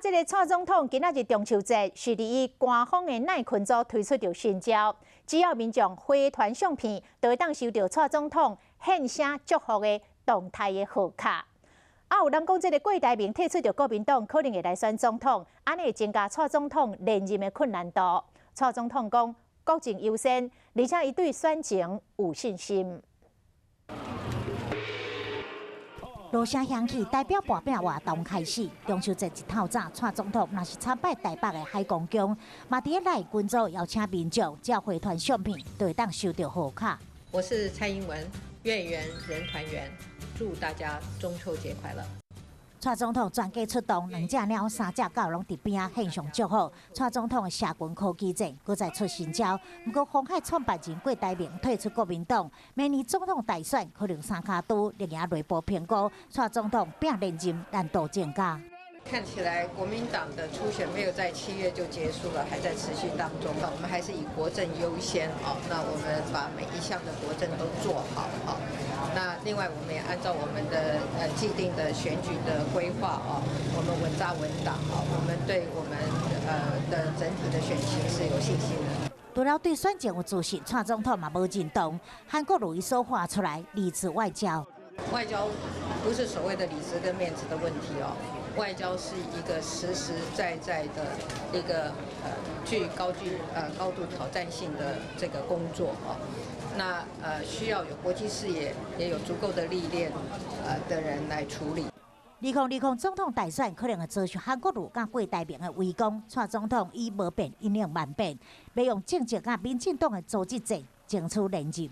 这个蔡总统今仔日中秋节是伫伊官方的耐群组推出着新招，只要民众回传相片，就会当收到蔡总统献声祝福的动态的贺卡。有人讲，这个郭台铭退出着国民党，可能会来选总统，安尼会增加蔡总统连任的困难度。蔡总统讲，国政优先，而且伊对选情有信心。 锣声响起，代表博饼活动开始。中秋节一透早，蔡总统若是参拜台北的海公宫，嘛伫咧群组邀请民众，只要回传相片，就会当收到贺卡。我是蔡英文，月圆人团圆，祝大家中秋节快乐。 蔡总统全家出动，2只猫、3只狗拢伫边仔献上祝福。蔡总统的社群科技战，搁再出新招。不过，鸿海创办人郭台铭退出国民党，明年总统大选可能三卡都力赢内部评估，蔡总统拼连任难度增加。 看起来国民党的初选没有在7月就结束了，还在持续当中。我们还是以国政优先哦。那我们把每一项的国政都做好哦。那另外我们也按照我们的既定的选举的规划哦，我们稳扎稳打哦。我们对我们的整体的选情是有信心的。 除了对选情有自信，蔡总统嘛无认同。韩国如伊所画出来，理智外交。外交不是所谓的理智跟面子的问题哦。 外交是一个实实在在的一个具高度挑战性的这个工作哦，那需要有国际视野，也有足够的历练的人来处理。2020总统大选可能会遭受韩国瑜甲郭台铭的围攻，蔡总统以无变应用万变，要用政治甲民进党的组织战争取连任。